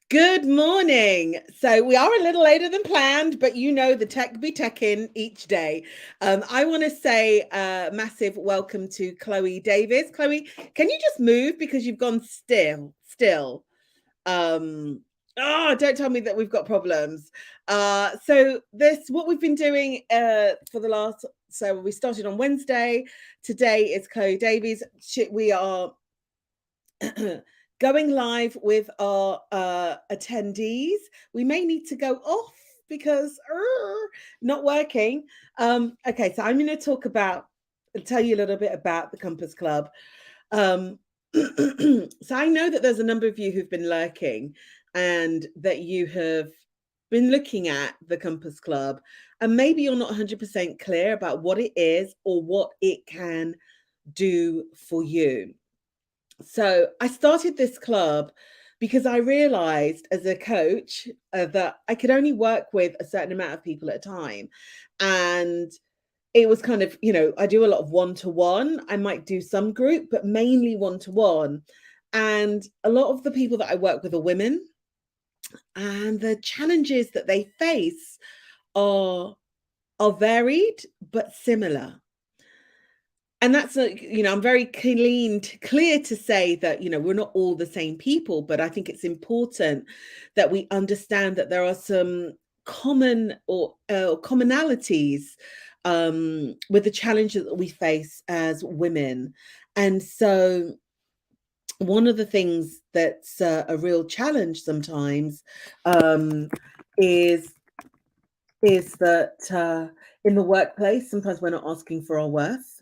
Good morning. So we are a little later than planned, but you know the tech be teching each day. I want to say a massive welcome to Chloë Davies. Chloe, can you just move because you've gone still? Don't tell me that we've got problems. So this what we've been doing for the last. So we started on Wednesday. Today is Chloë Davies. We are going live with our attendees. We may need to go off because not working. Okay, so I'm going to tell you a little bit about the Compass Club. So I know that there's a number of you who've been lurking and that you have been looking at the Compass Club, and maybe you're not 100% clear about what it is or what it can do for you. So I started this club because I realized as a coach that I could only work with a certain amount of people at a time. And it was kind of, I do a lot of one-to-one. I might do some group, but mainly one-to-one. And a lot of the people that I work with are women, and the challenges that they face are varied but similar. And that's I'm very clear to say that we're not all the same people, but I think it's important that we understand that there are some common or commonalities with the challenges that we face as women. And so one of the things that's a real challenge sometimes is that in the workplace, sometimes we're not asking for our worth.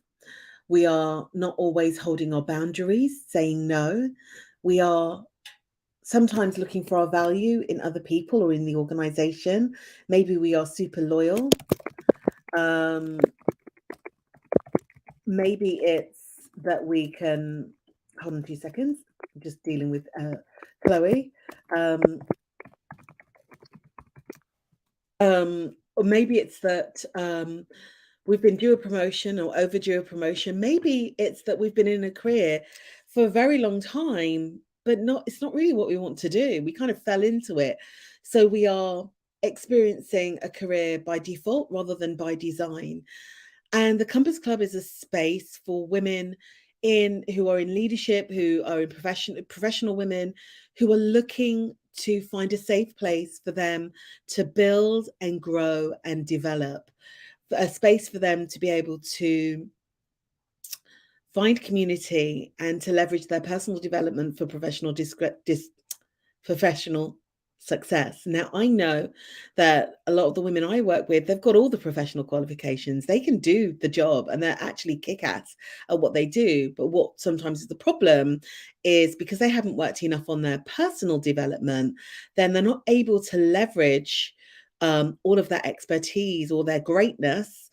We are not always holding our boundaries, saying no. We are sometimes looking for our value in other people or in the organization. Maybe we are super loyal. Maybe it's that we can hold on 2 seconds. I'm just dealing with Chloe. Or maybe it's that we've been due a promotion or overdue a promotion. Maybe it's that we've been in a career for a very long time, but it's not really what we want to do. We kind of fell into it. So we are experiencing a career by default rather than by design. And the Compass Club is a space for women who are in leadership, who are in professional women who are looking to find a safe place for them to build and grow and develop, a space for them to be able to find community and to leverage their personal development for professional success. Now, I know that a lot of the women I work with, they've got all the professional qualifications. They can do the job and they're actually kick-ass at what they do. But what sometimes is the problem is because they haven't worked enough on their personal development, then they're not able to leverage all of that expertise or their greatness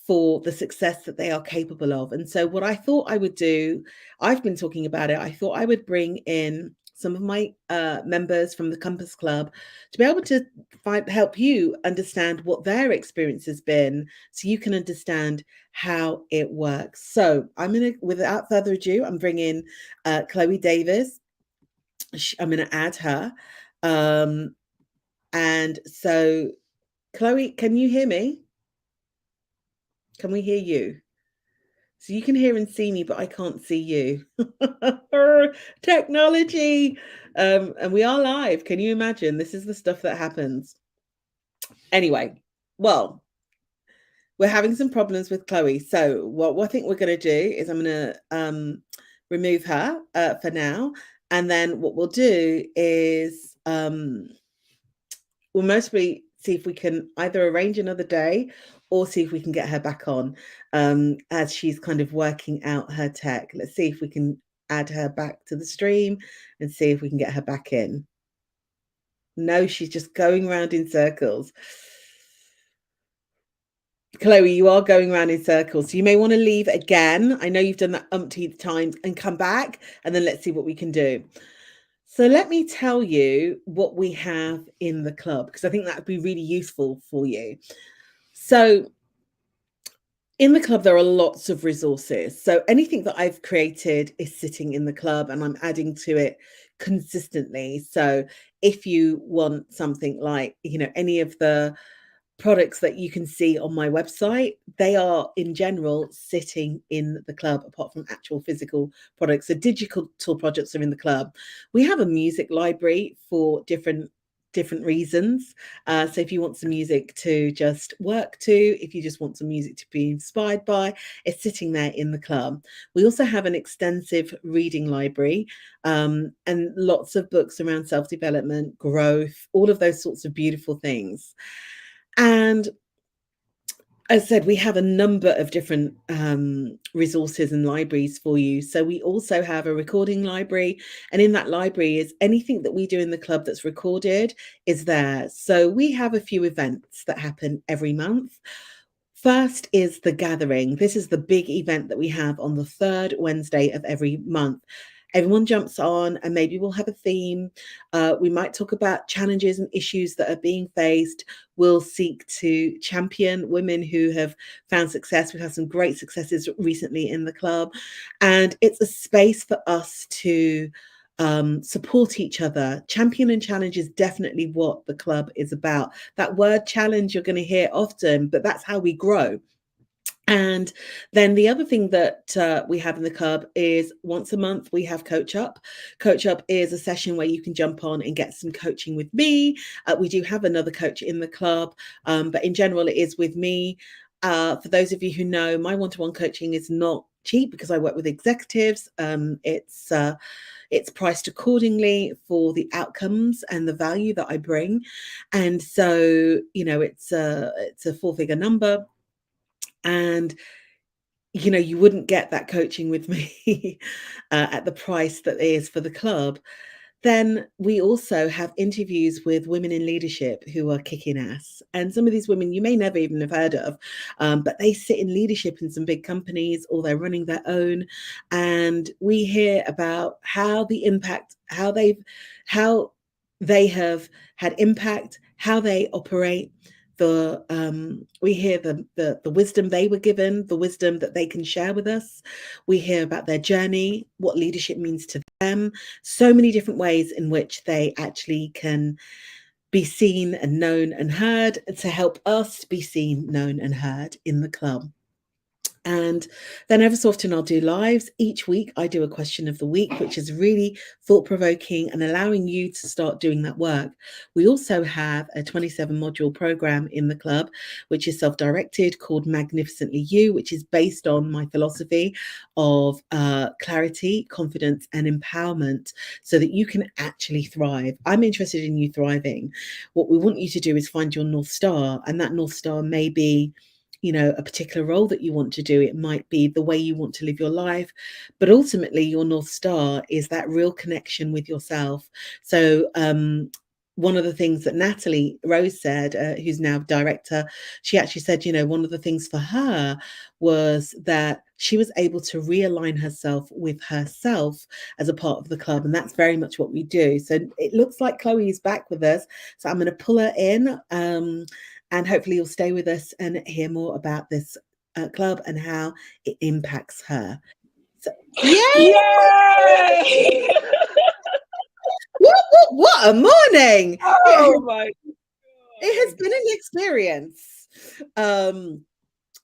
for the success that they are capable of. And so what I thought I would do, I've been talking about it, I thought I would bring in some of my members from the Compass Club to be able to help you understand what their experience has been so you can understand how it works. So I'm going to, without further ado, I'm bringing Chloë Davies. I'm going to add her. And so, Chloë, can you hear me? Can we hear you? So you can hear and see me, but I can't see you. Technology. And we are live. Can you imagine? This is the stuff that happens. Anyway, well, we're having some problems with Chloë. So what I think we're going to do is I'm going to remove her for now. And then what we'll do is we'll mostly see if we can either arrange another day or see if we can get her back on as she's kind of working out her tech. Let's see if we can add her back to the stream and see if we can get her back in. No, she's just going around in circles. Chloë, you are going around in circles. So you may want to leave again. I know you've done that umpteenth times and come back, and then let's see what we can do. So let me tell you what we have in the club, because I think that would be really useful for you. So in the club, there are lots of resources. So anything that I've created is sitting in the club and I'm adding to it consistently. So if you want something like, any of the products that you can see on my website, they are in general sitting in the club, apart from actual physical products. So digital projects are in the club. We have a music library for different reasons. So if you want some music to just work to, if you just want some music to be inspired by, it's sitting there in the club. We also have an extensive reading library, and lots of books around self-development, growth, all of those sorts of beautiful things. And as I said, we have a number of different resources and libraries for you. So we also have a recording library, and in that library is anything that we do in the club that's recorded is there. So we have a few events that happen every month. First is the gathering. This is the big event that we have on the third Wednesday of every month. Everyone jumps on, and maybe we'll have a theme. We might talk about challenges and issues that are being faced. We'll seek to champion women who have found success. We've had some great successes recently in the club. And it's a space for us to support each other. Champion and challenge is definitely what the club is about. That word challenge you're going to hear often, but that's how we grow. And then the other thing that we have in the club is once a month we have Coach Up. Coach Up is a session where you can jump on and get some coaching with me. We do have another coach in the club, but in general it is with me. For those of you who know, my one-to-one coaching is not cheap because I work with executives. It's priced accordingly for the outcomes and the value that I bring. And so, it's a 4-figure number. And you wouldn't get that coaching with me at the price that is for the club. Then we also have interviews with women in leadership who are kicking ass. And some of these women you may never even have heard of, but they sit in leadership in some big companies, or they're running their own. And we hear about how they have had impact, how they operate. We hear the wisdom they were given, the wisdom that they can share with us. We hear about their journey, what leadership means to them, so many different ways in which they actually can be seen and known and heard, to help us be seen, known and heard in the club. And then every so often I'll do lives. Each week I do a question of the week, which is really thought-provoking and allowing you to start doing that work. We also have a 27-module program in the club, which is self-directed, called Magnificently You, which is based on my philosophy of clarity, confidence, and empowerment, so that you can actually thrive. I'm interested in you thriving. What we want you to do is find your North Star, and that North Star may be a particular role that you want to do. It might be the way you want to live your life, but ultimately your North Star is that real connection with yourself. So one of the things that Natalie Rose said, who's now director, she actually said, one of the things for her was that she was able to realign herself with herself as a part of the club. And that's very much what we do. So it looks like Chloe is back with us. So I'm going to pull her in. And hopefully you'll stay with us and hear more about this club and how it impacts her. So, yay! What a morning! Oh my God. It has been an experience.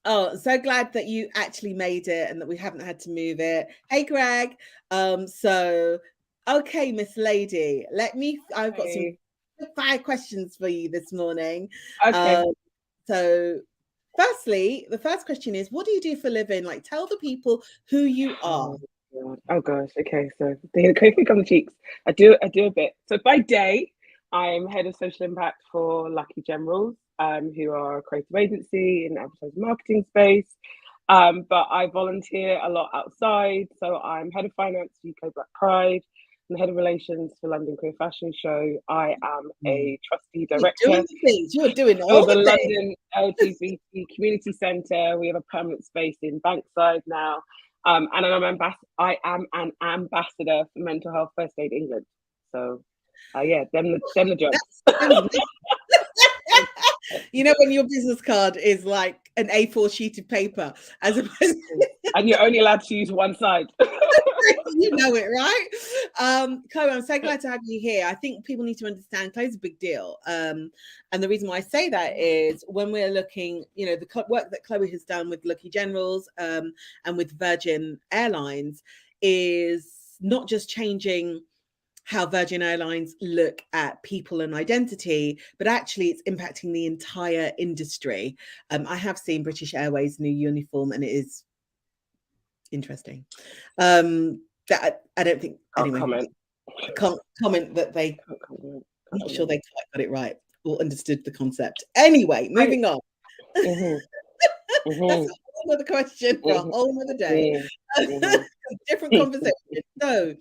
Oh, so glad that you actually made it and that we haven't had to move it. Hey, Greg. Okay, Miss Lady, I've got some 5 questions for you this morning. Okay. So firstly, the first question is, what do you do for a living? Like, tell the people who you are. Oh gosh. Okay. So the cookie on the cheeks. I do a bit. So by day, I'm head of social impact for Lucky Generals, who are a creative agency in the advertising marketing space. But I volunteer a lot outside. So I'm head of finance for UK Black Pride. I'm head of relations for London Queer Fashion Show. I am a trustee director. You're doing all the the London LGBT Community Centre. We have a permanent space in Bankside now. And I am an ambassador for Mental Health First Aid England. So, them the jobs. When your business card is like an A4 sheet of paper, as opposed and you're only allowed to use one side. You know it, right? Chloë, I'm so glad to have you here. I think people need to understand Chloe's a big deal. And the reason why I say that is when we're looking, you know, the work that Chloe has done with Lucky Generals and with Virgin Airlines is not just changing how Virgin Airlines look at people and identity, but actually it's impacting the entire industry. I have seen British Airways' new uniform and it is interesting. That I don't think anyway. I can't comment that they. I'm not sure they quite got it right or understood the concept. Anyway, moving on. That's a whole other question for a whole other day. Different conversation. So,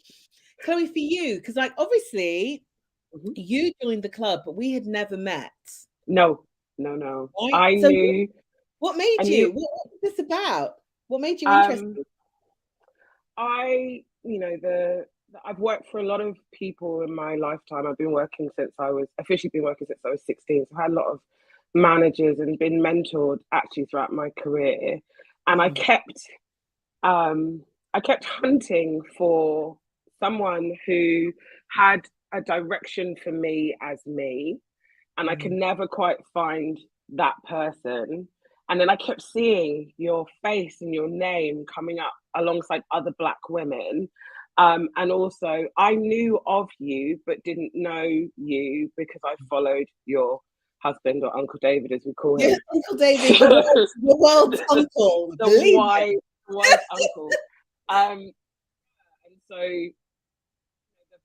Chloe, for you, because like obviously you joined the club, but we had never met. No. Right? I knew. What made you? What was this about? What made you interested? I've worked for a lot of people in my lifetime. I've been working since I was 16. So I had a lot of managers and been mentored actually throughout my career. And I kept hunting for someone who had a direction for me as me. And I could never quite find that person. And then I kept seeing your face and your name coming up alongside other Black women. And also, I knew of you, but didn't know you because I followed your husband, or Uncle David, as we call him. Yes, Uncle David, the world's uncle. The wise uncle. And so the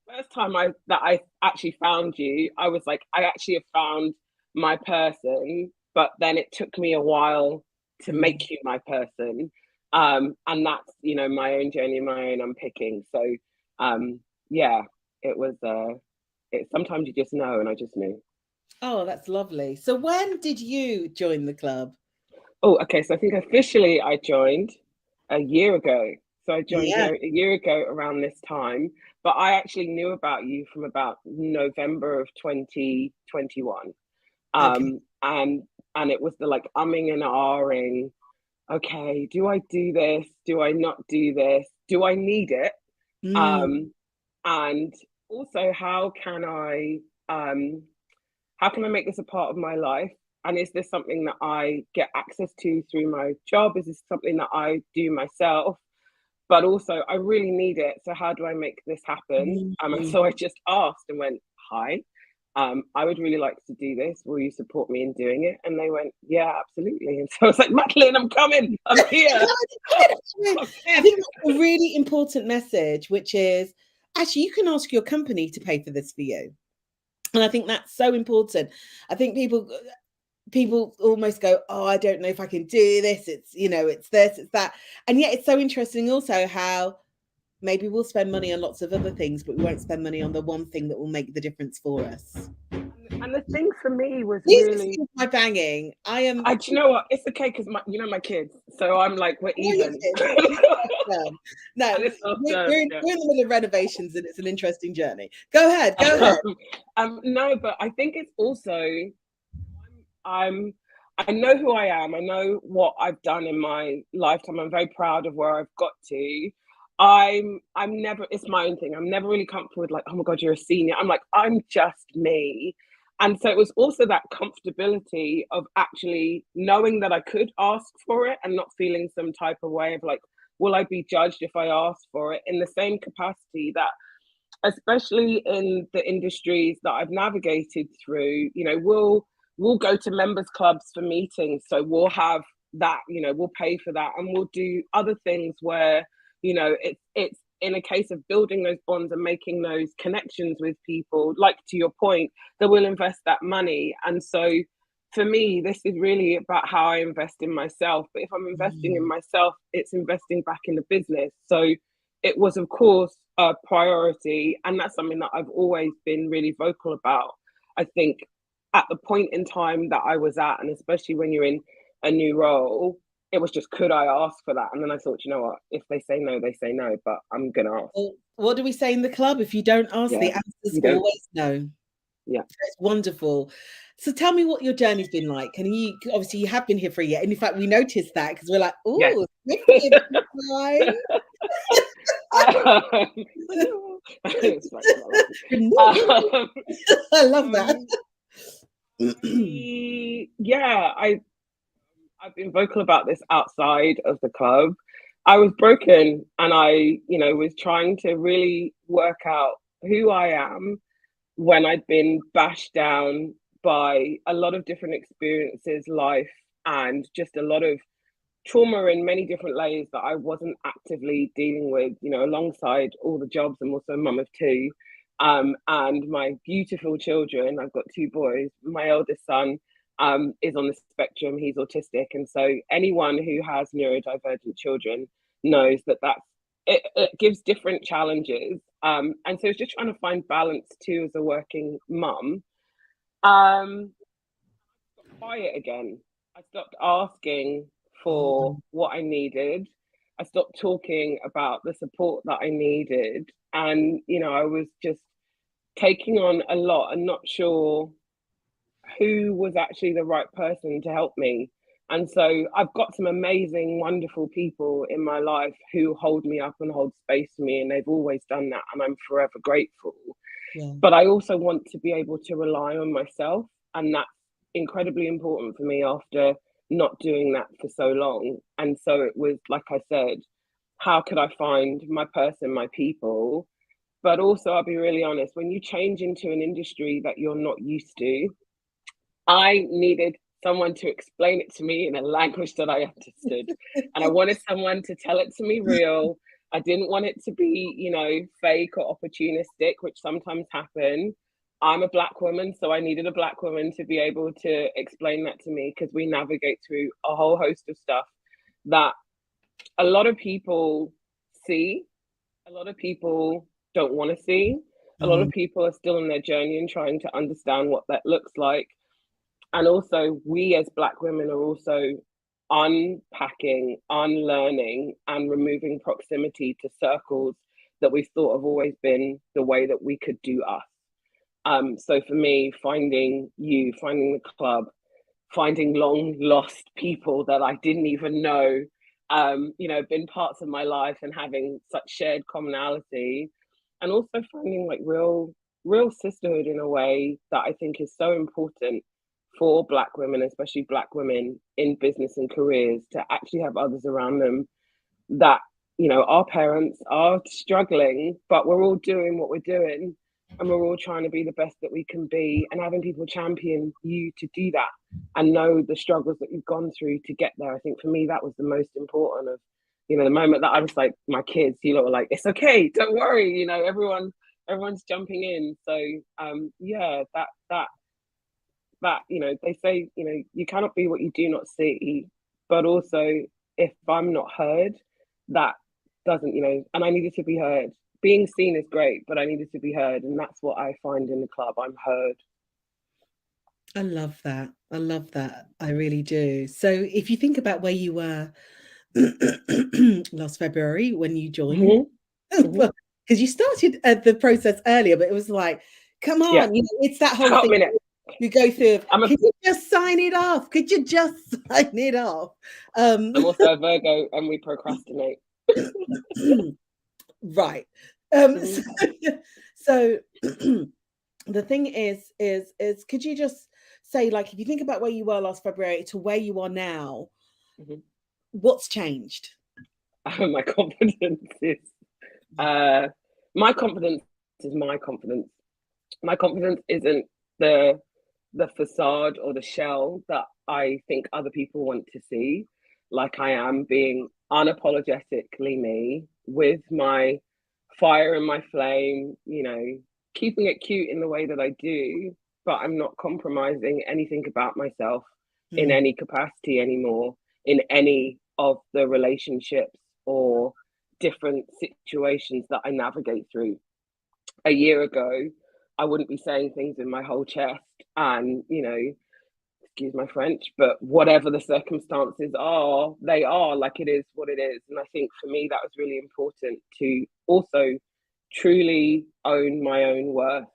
first time that I actually found you, I was like, I actually have found my person, but then it took me a while to make you my person. And that's, my own journey, my own unpicking. So, it was, sometimes you just know, and I just knew. Oh, that's lovely. So when did you join the club? Oh, okay. So I think officially I joined a year ago. So I joined here a year ago around this time, but I actually knew about you from about November of 2021. And it was the like umming and ahhing. Okay, do I do this? Do I not do this? Do I need it? And also, how can I make this a part of my life? And is this something that I get access to through my job? Is this something that I do myself? But also, I really need it. So how do I make this happen? And so I just asked and went, hi, I would really like to do this. Will you support me in doing it? And they went, yeah, absolutely. And so I was like, Madeline, I'm coming. I'm here. I think that's a really important message, which is actually you can ask your company to pay for this for you. And I think that's so important. I think people almost go, oh, I don't know if I can do this. It's, it's this, it's that. And yet it's so interesting also how maybe we'll spend money on lots of other things, but we won't spend money on the one thing that will make the difference for us. And the thing for me was really my banging. Do you know what? It's okay because my kids. So I'm like, we're even. No, we're in the middle of renovations, and it's an interesting journey. Go ahead. No, but I think it's also I know who I am. I know what I've done in my lifetime. I'm very proud of where I've got to. I'm never, it's my own thing. I'm never really comfortable with like, oh my God, you're a senior. I'm like, I'm just me. And so it was also that comfortability of actually knowing that I could ask for it and not feeling some type of way of like, will I be judged if I ask for it? In the same capacity that, especially in the industries that I've navigated through, we'll go to members clubs for meetings. So we'll have that, we'll pay for that, and we'll do other things where, it's in a case of building those bonds and making those connections with people, like to your point, that will invest that money. And so for me, this is really about how I invest in myself. But if I'm investing in myself, it's investing back in the business. So it was, of course, a priority. And that's something that I've always been really vocal about. I think at the point in time that I was at, and especially when you're in a new role, it was just, could I ask for that? And then I thought, you know what, if they say no, they say no, but I'm going to ask. Well, what do we say in the club? If you don't ask, the answer's always no. Yeah. It's wonderful. So tell me what your journey's been like. And obviously you have been here for a year. And in fact, we noticed that because we're like, oh, It's like, I love that. um, yeah, I've been vocal about this outside of the club. I was broken and I was trying to really work out who I am when I'd been bashed down by a lot of different experiences, life, and just a lot of trauma in many different layers that I wasn't actively dealing with, alongside all the jobs. I'm also a mum of two. And my beautiful children, I've got two boys. My eldest son is on the spectrum, he's autistic. And so anyone who has neurodivergent children knows that it gives different challenges. And so it's just trying to find balance too as a working mum. Um, quiet again. I stopped asking for Oh, what I needed. I stopped talking about the support that I needed. And I was just taking on a lot and not sure who was actually the right person to help me. And so I've got some amazing, wonderful people in my life who hold me up and hold space for me. And they've always done that. And I'm forever grateful. yeah. But I also want to be able to rely on myself. And that's incredibly important for me after not doing that for so long. And so it was, like I said, how could I find my person, my people? But also, I'll be really honest, when you change into an industry that you're not used to, I needed someone to explain it to me in a language that I understood. And I wanted someone to tell it to me real. I didn't want it to be, fake or opportunistic, which sometimes happen. I'm a Black woman, so I needed a Black woman to be able to explain that to me because we navigate through a whole host of stuff that a lot of people see, a lot of people don't want to see. A lot of Mm, people are still in their journey and trying to understand what that looks like. And also, we as Black women are also unpacking, unlearning, and removing proximity to circles that we thought have always been the way that we could do us. So for me, finding you, finding the club, finding long lost people that I didn't even know, been parts of my life and having such shared commonality, and also finding like real sisterhood in a way that I think is so important for Black women, especially Black women in business and careers, to actually have others around them that our parents are struggling, but we're all doing what we're doing and we're all trying to be the best that we can be, and having people champion you to do that and know the struggles that you've gone through to get there. I think for me that was the most important of the moment that I was like, my kids, were like, it's okay, don't worry, everyone's jumping in. So yeah, that they say, you cannot be what you do not see, but also if I'm not heard, that doesn't, and I needed to be heard. Being seen is great, but I needed to be heard, and that's what I find in the club. I'm heard. I love that. I love that. I really do. So if you think about where you were last February when you joined, Mm-hmm. Mm-hmm. well, because you started the process earlier, but it was like, come Yeah. on, it's that whole Hot thing minute. you go through. I'm a Could you just sign it off? Could you just sign it off? I'm also a Virgo, and we procrastinate. Right. Mm-hmm. So the thing is could you just say, like, if you think about where you were last February to where you are now, Mm-hmm. what's changed? My confidence is uh my confidence is my confidence. My confidence isn't the the facade or the shell that I think other people want to see. Like, I am being unapologetically me with my fire and my flame, keeping it cute in the way that I do, but I'm not compromising anything about myself in Mm, any capacity anymore, in any of the relationships or different situations that I navigate through. A year ago, I wouldn't be saying things in my whole chest and, excuse my French, but whatever the circumstances are, they are, like, it is what it is. And I think for me, that was really important to also truly own my own worth.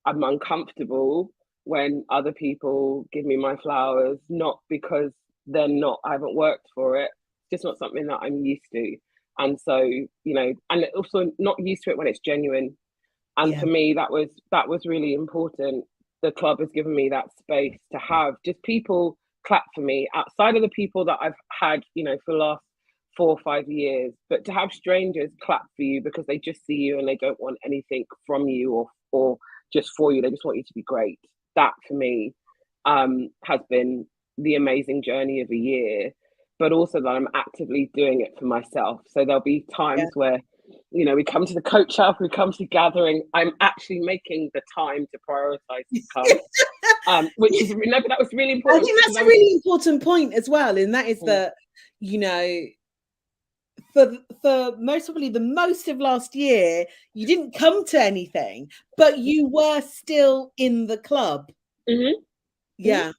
I'm uncomfortable when other people give me my flowers, not because I haven't worked for it. It's just not something that I'm used to. And so, you know, and also not used to it when it's genuine. And Yeah. for me, that was really important. The club has given me that space to have just people clap for me outside of the people that I've had, you know, for the last 4 or 5 years, but to have strangers clap for you because they just see you and they don't want anything from you or just for you. They just want you to be great. That for me has been the amazing journey of a year, but also that I'm actively doing it for myself. So there'll be times where, you know, we come to the coach up, we come to gathering. I'm actually making the time to prioritize to come, which is that was really important. I think that's a really important point as well, and that is that, you know, for most probably the most of last year, you didn't come to anything, but you were still in the club. Mm-hmm. Yeah.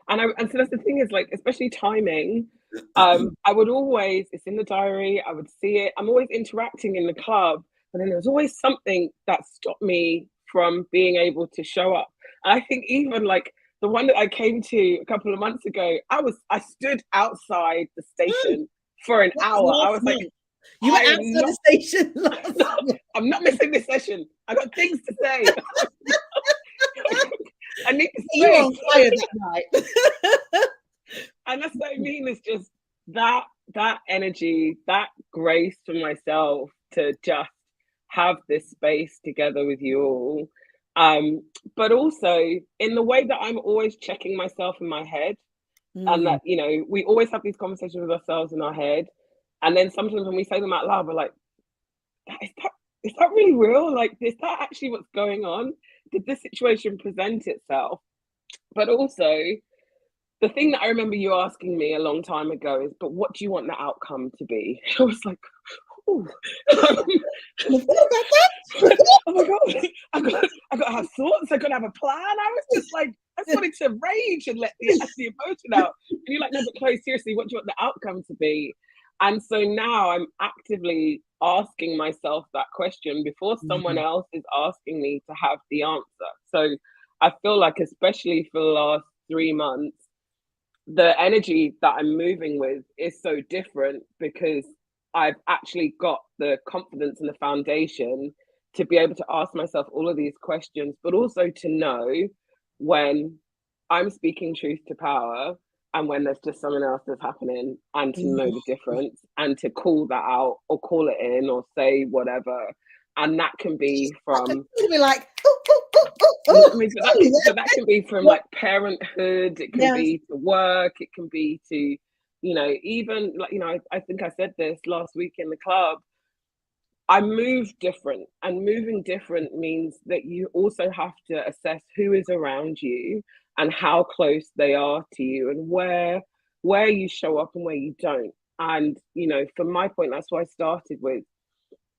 And so that's the thing is, like, especially timing. I would always, it's in the diary, I would see it. I'm always interacting in the club, but then there's always something that stopped me from being able to show up. And I think even like the one that I came to a couple of months ago, I stood outside the station for an hour. I was like, you were outside the station I'm not missing this session. I got things to say. I need to you were on fire that night. And that's what I mean, is just that energy, that grace for myself to just have this space together with you all. But also in the way that I'm always checking myself in my head, and that, you know, we always have these conversations with ourselves in our head. And then sometimes when we say them out loud, we're like, is that really real? Like, is that actually what's going on? Did this situation present itself? But also, the thing that I remember you asking me a long time ago is, but what do you want the outcome to be? I was like, oh, oh my God, I got to have thoughts. I got to have a plan. I was just like, I just wanted to rage and let the emotion out. And you're like, no, but Chloe, seriously, what do you want the outcome to be? And so now I'm actively asking myself that question before someone else is asking me to have the answer. So I feel like, especially for the last 3 months, the energy that I'm moving with is so different because I've actually got the confidence and the foundation to be able to ask myself all of these questions, but also to know when I'm speaking truth to power and when there's just something else that's happening, and to know the difference and to call that out or call it in or say whatever. And that can be from like, I mean, but that can be from like parenthood, it can be to work, it can be to, you know, even like, you know, I think I said this last week in the club, I move different, and moving different means that you also have to assess who is around you and how close they are to you, and where you show up and where you don't. And, you know, from my point, that's why I started with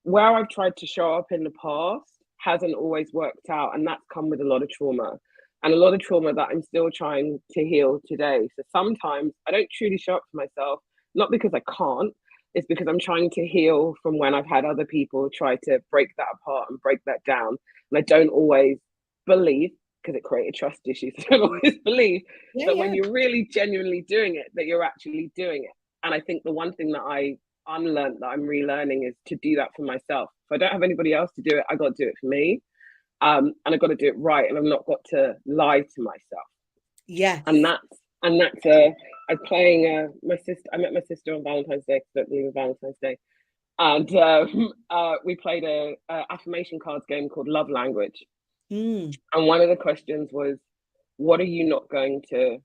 where I've tried to show up in the past hasn't always worked out, and that's come with a lot of trauma, and a lot of trauma that I'm still trying to heal today. So sometimes I don't truly show up for myself, not because I can't, it's because I'm trying to heal from when I've had other people try to break that apart and break that down. And I don't always believe, because it created trust issues, I don't always believe that when you're really genuinely doing it, that you're actually doing it. And I think the one thing that I unlearned, that I'm relearning, is to do that for myself. If I don't have anybody else to do it, I got to do it for me. And I got to do it right, and I've not got to lie to myself. And that's I'm playing my sister. I met my sister on Valentine's Day, because I don't believe in Valentine's Day, and we played a affirmation cards game called Love Language. And one of the questions was, what are you not going to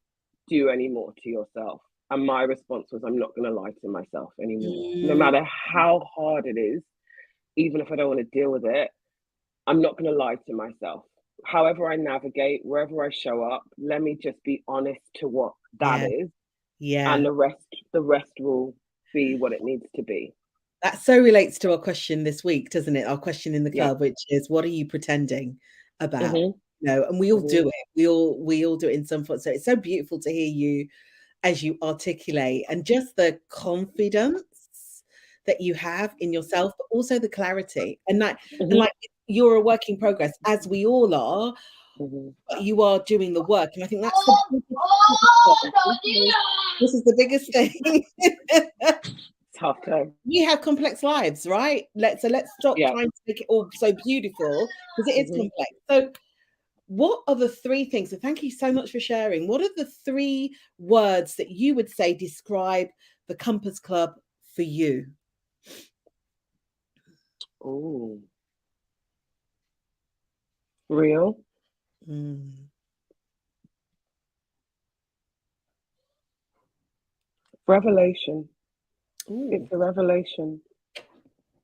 do anymore to yourself? And my response was, I'm not going to lie to myself anymore. No matter how hard it is, even if I don't want to deal with it, I'm not going to lie to myself. However I navigate, wherever I show up, let me just be honest to what that is. And the rest will be what it needs to be. That so relates to our question this week, doesn't it? Our question in the club, which is, what are you pretending about? You know, and we all do it. We all do it in some form. So it's so beautiful to hear you as you articulate, and just the confidence that you have in yourself, but also the clarity, and that and like, you're a work in progress, as we all are, but you are doing the work. And I think that's the biggest this is the biggest thing. tough time. We have complex lives, right? Let's stop Yeah. trying to make it all so beautiful, because it is complex. So what are the three things? So thank you so much for sharing. What are the three words that you would say describe the Compass Club for you? Oh, real. Mm. Revelation. Ooh. It's a revelation.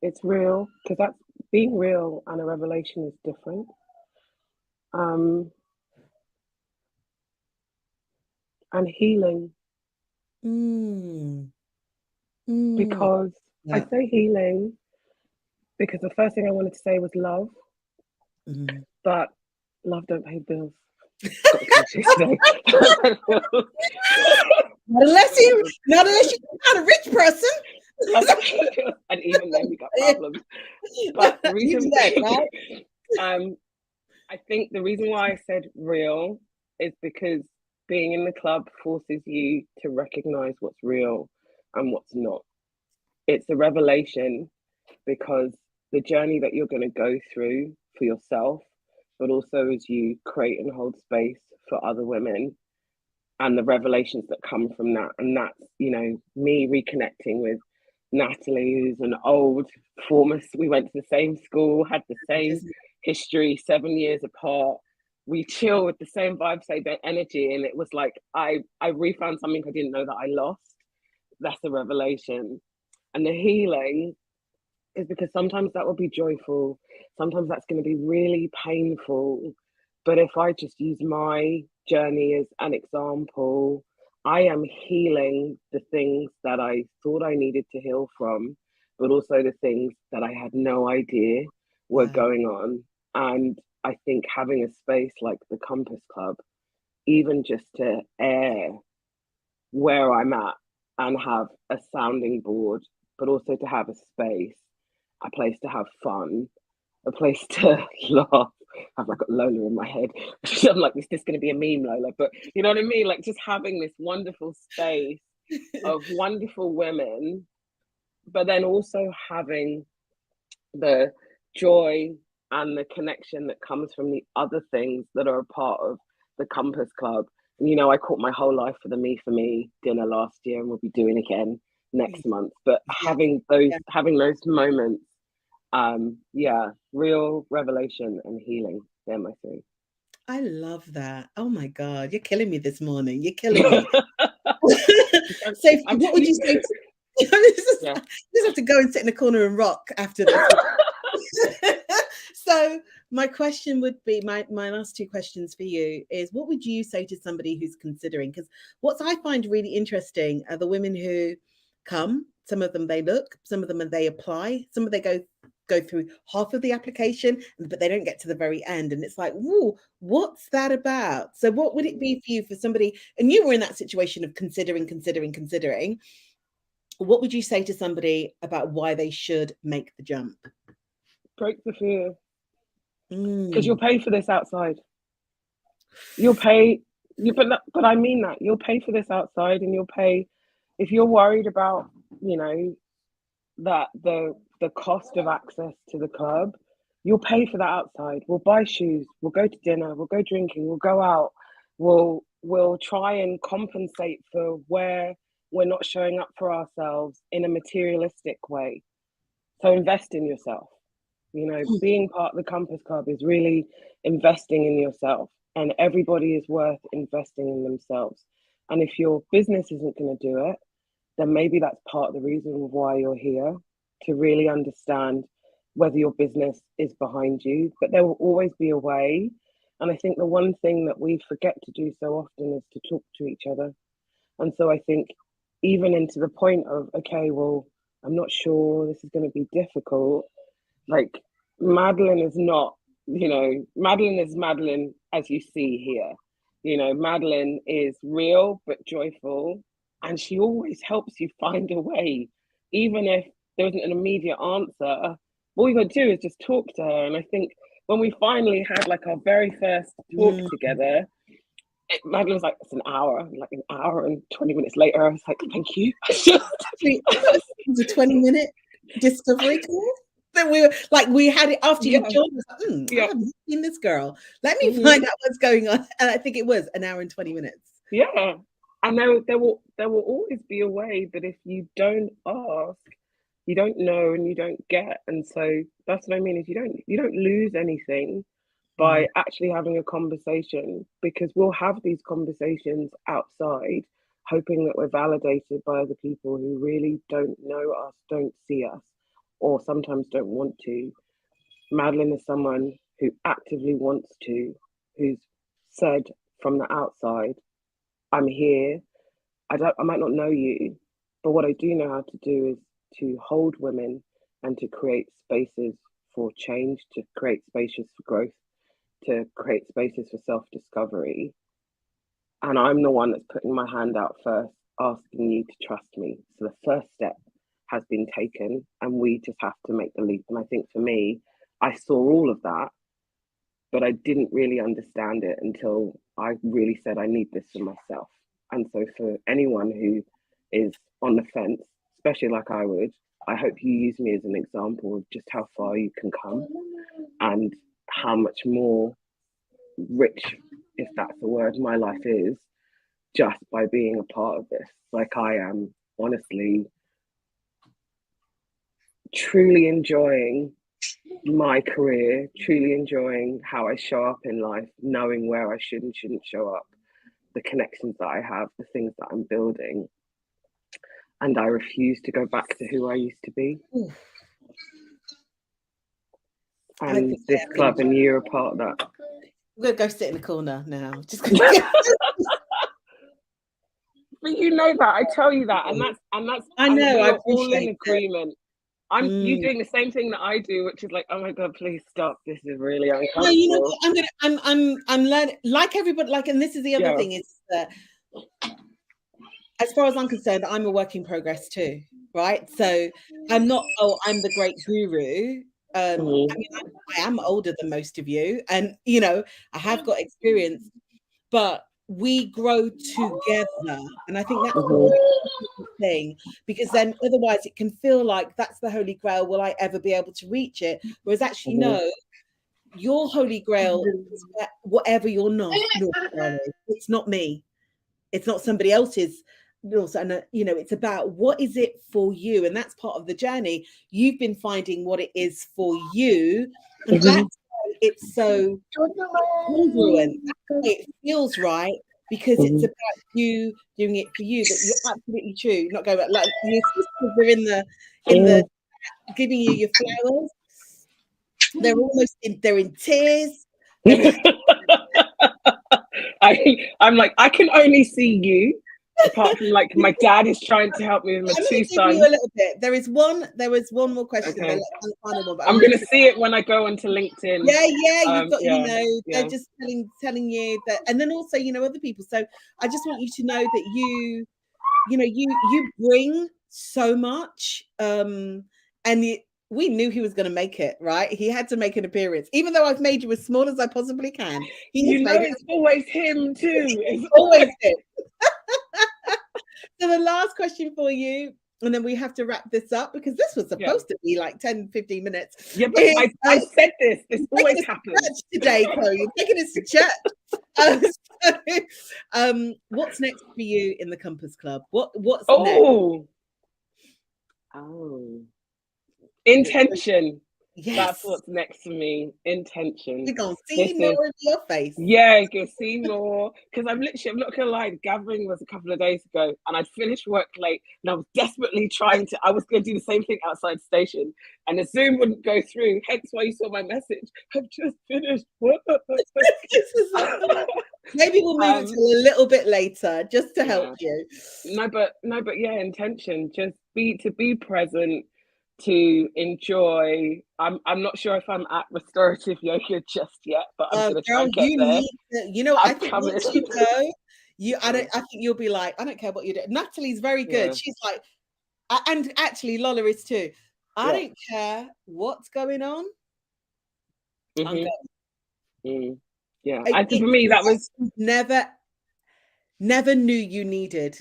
It's real, because that's being real, and a revelation is different. Um, and healing, Mm. Mm. because I Yeah. say healing because the first thing I wanted to say was love, Mm. but love don't pay bills. Got the cliche today. Not unless you're not a rich person. And even then we got problems. But the Even reason, then, right? I think the reason why I said real is because being in the club forces you to recognize what's real and what's not. It's a revelation because the journey that you're going to go through for yourself, but also as you create and hold space for other women, and the revelations that come from that. And that's, me reconnecting with Natalie, who's an old former, we went to the same school, had the same history, 7 years apart. We chill with the same vibe, same energy. And it was like, I refound something I didn't know that I lost. That's a revelation. And the healing is because sometimes that will be joyful. Sometimes that's going to be really painful. But if I just use my journey as an example, I am healing the things that I thought I needed to heal from, but also the things that I had no idea were Wow. going on. And I think having a space like the Compass Club, even just to air where I'm at and have a sounding board, but also to have a space, a place to have fun, a place to laugh. I've like got Lola in my head. I'm like, is this going to be a meme, Lola? But you know what I mean? Like just having this wonderful space of wonderful women, but then also having the joy and the connection that comes from the other things that are a part of the Compass Club. And, I caught my whole life for the Me for Me dinner last year, and we'll be doing again next month. But Yeah. having those moments, yeah, real revelation and healing. They're my three. I love that. Oh my God, you're killing me this morning. You're killing me. So, I'm what would you say? yeah. Just have to go and sit in a corner and rock after this. So, my question would be my last two questions for you is what would you say to somebody who's considering? Because what I find really interesting are the women who come. Some of them they look, some of them they apply, some of they go through half of the application, but they don't get to the very end. And it's like, whoa, what's that about? So, what would it be for you for somebody? And you were in that situation of considering. What would you say to somebody about why they should make the jump? Break the fear, because you'll Mm. pay for this outside. You'll pay but I mean that. You'll pay for this outside, and you'll pay if you're worried about, that the cost of access to the club, you'll pay for that outside. We'll buy shoes, we'll go to dinner, we'll go drinking, we'll go out, we'll try and compensate for where we're not showing up for ourselves in a materialistic way. So invest in yourself. Being part of the Compass Club is really investing in yourself, and everybody is worth investing in themselves. And if your business isn't going to do it, then maybe that's part of the reason why you're here, to really understand whether your business is behind you. But there will always be a way. And I think the one thing that we forget to do so often is to talk to each other. And so I think even into the point of, okay, well, I'm not sure, this is going to be difficult. Like Madeline is not, Madeline is Madeline as you see here. Madeline is real but joyful, and she always helps you find a way. Even if there isn't an immediate answer, all you got to do is just talk to her. And I think when we finally had like our very first talk Mm. together, Madeline was like, it's an hour. Like an hour and 20 minutes later, I was like, thank you. It was a 20-minute discovery call. Then we had it after you Yeah, joined us. I yeah. haven't seen this girl. Let me Mhm. find out what's going on. And I think it was an hour and 20 minutes. Yeah. And there will always be a way that if you don't ask, you don't know and you don't get. And so that's what I mean is you don't lose anything by actually having a conversation, because we'll have these conversations outside hoping that we're validated by other people who really don't know us, don't see us, or sometimes don't want to. Madeline is someone who actively wants to, who's said from the outside, I'm here. I might not know you, but what I do know how to do is to hold women and to create spaces for change, to create spaces for growth, to create spaces for self-discovery. And I'm the one that's putting my hand out first, asking you to trust me. So the first step has been taken, and we just have to make the leap. And I think for me, I saw all of that, but I didn't really understand it until I really said, I need this for myself. And so for anyone who is on the fence, especially like I would, I hope you use me as an example of just how far you can come and how much more rich, if that's the word, my life is just by being a part of this. Like, I am honestly truly enjoying my career, truly enjoying how I show up in life, knowing where I should and shouldn't show up, the connections that I have, the things that I'm building. And I refuse to go back to who I used to be. And this club and you're a part of that. I'm going to go sit in the corner now. Just But you know that, I tell you that, and that's I know, I we're all in appreciate agreement. You doing the same thing that I do, which is like, oh my god, please stop. This is really uncomfortable. No, you know what? I'm learning, like everybody, like, and this is the other thing is that, as far as I'm concerned, I'm a work in progress too, right? So I'm not, I'm the great guru. I mean, I am older than most of you, and you know, I have got experience, but we grow together, and I think that's the thing, because then otherwise it can feel like that's the holy grail. Will I ever be able to reach it? Whereas actually, no, your holy grail is whatever your north star is. It's not me. It's not somebody else's. And you know, it's about what is it for you, and that's part of the journey. You've been finding what it is for you, and that's why it's so congruent. That's why it feels right, because it's about you doing it for you. But you're absolutely true. You're not going like your sisters are in the giving you your flowers. They're almost they're in tears. I'm like, I can only see you. Apart from like my dad is trying to help me with my two sons. You a little bit. There was one more question. Okay. I'm gonna see it when I go onto LinkedIn. Yeah, you've got, you know, they're just telling you that, and then also, you know, other people. So I just want you to know that you know, you bring so much, and we knew he was going to make it, right? He had to make an appearance, even though I've made you as small as I possibly can. It's always him too. It's always him. So the last question for you, and then we have to wrap this up, because this was supposed to be like 10, 15 minutes. Yeah, but I said this always happens. Today, Chloë, you're taking us to church. What's next for you in the Compass Club? What's next? Intention. Yes. That's what's next for me. Intention. We're going to see more of your face. Yeah, you can see more. Because I'm not going to lie, gathering was a couple of days ago, and I'd finished work late, and I was desperately I was going to do the same thing outside the station, and the Zoom wouldn't go through, hence why you saw my message. I've just finished work. Maybe we'll move it to a little bit later, just to help you. No, but yeah, intention. Just to be present, to enjoy. I'm not sure if I'm at restorative yoga just yet, but I'm gonna try and get there. You know, I think once you go, I think you'll be like, I don't care what you do. Natalie's very good. Yeah. She's like, and actually Lola is too. I don't care what's going on. I'm going. Yeah, and for me that was never never knew you needed?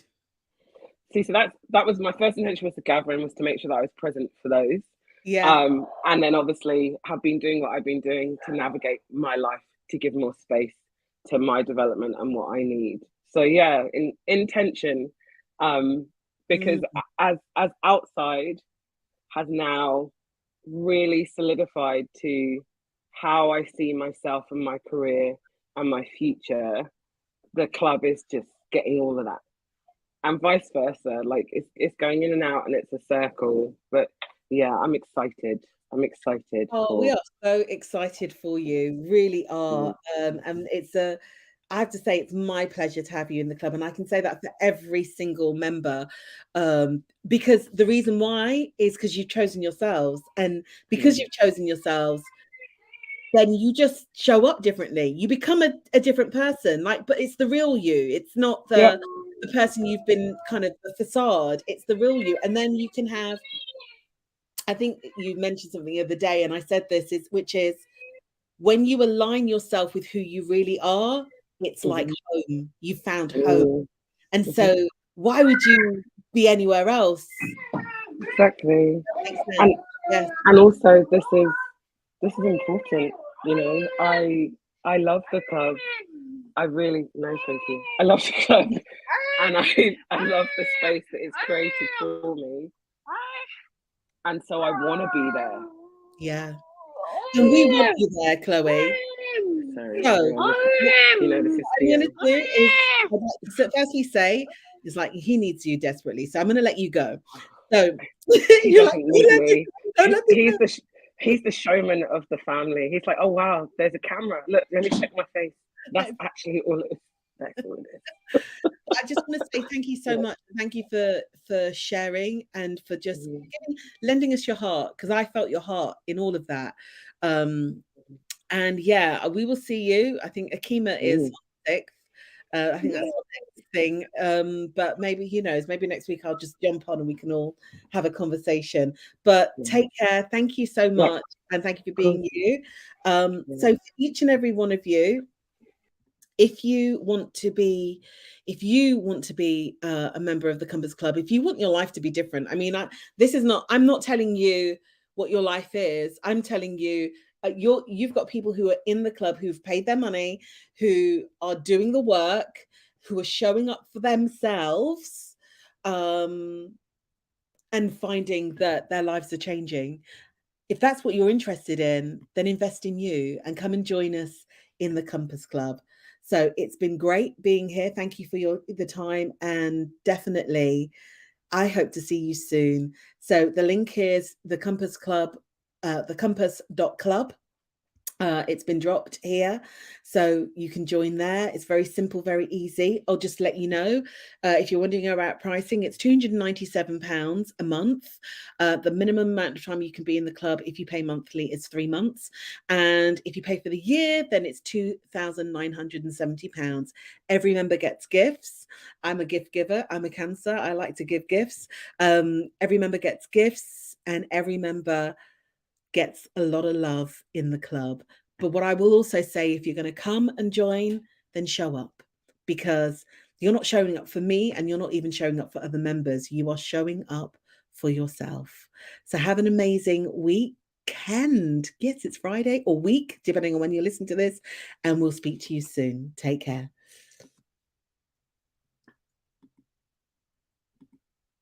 See, so that was my first intention, was the gathering, was to make sure that I was present for those. Yeah. And then obviously have been doing what I've been doing to navigate my life, to give more space to my development and what I need. So yeah, in intention, because Mm. as outside has now really solidified to how I see myself and my career and my future, the club is just getting all of that. And vice versa. Like it's going in and out and it's a circle. But yeah, I'm excited. I'm excited Oh, we for are so excited for you, really are. mm, And I have to say, it's my pleasure to have you in the club. And I can say that for every single member, because the reason why is because you've chosen yourselves. And because mm, you've chosen yourselves, then you just show up differently. You become a different person. Like, but it's the real you. It's not yep. the person you've been kind of the facade. It's the real you. And then you can have, I think you mentioned something the other day, and I said this is which is when you align yourself with who you really are, it's like Mm-hmm. home. You found home. Mm, And mm-hmm. so why would you be anywhere else? Exactly. That makes sense. And Yes. and also this is important. You know, I love the club. I really no, thank you. I love the club, and I love the space that it's created for me, and so I want to be there. Yeah. And we want you there, Chloe. Sorry, So everyone. what You know this is I'm Theo. gonna do is so firstly say is like he needs you desperately. So I'm gonna let you go. So He you're like, doesn't need me. don't let me He's go. the showman of the family. He's like, oh wow, there's a camera. Look, let me check my face. That's actually all it is. That's all it is. I just want to say thank you so much. Thank you for sharing and for just Mm, lending us your heart because I felt your heart in all of that. And yeah, we will see you. I think Akima is mm, on the 6th. I think that's the next thing. But maybe who knows? Maybe next week I'll just jump on and we can all have a conversation. But yeah. take care. Thank you so Yep, much, and thank you for of course. being you. Yeah. So for each and every one of you, if you want to be a member of the Compass Club, if you want your life to be different, I mean, I'm not telling you what your life is. I'm telling you you've got people who are in the club who've paid their money, who are doing the work, who are showing up for themselves, um, and finding that their lives are changing. If that's what you're interested in, then invest in you and come and join us in the Compass Club. So it's been great being here. Thank you for the time, and definitely I hope to see you soon. So the link is the Compass Club, the compass.club. It's been dropped here, so you can join there. It's very simple, very easy. I'll just let you know if you're wondering about pricing, it's £297 a month. The minimum amount of time you can be in the club if you pay monthly is 3 months. And if you pay for the year, then it's £2,970. Every member gets gifts. I'm a gift giver. I'm a Cancer. I like to give gifts. Every member gets gifts, and every member gets a lot of love in the club. But what I will also say, if you're going to come and join, then show up, because you're not showing up for me and you're not even showing up for other members. You are showing up for yourself. So have an amazing weekend. Yes, it's Friday, or week, depending on when you listen to this. And we'll speak to you soon. Take care.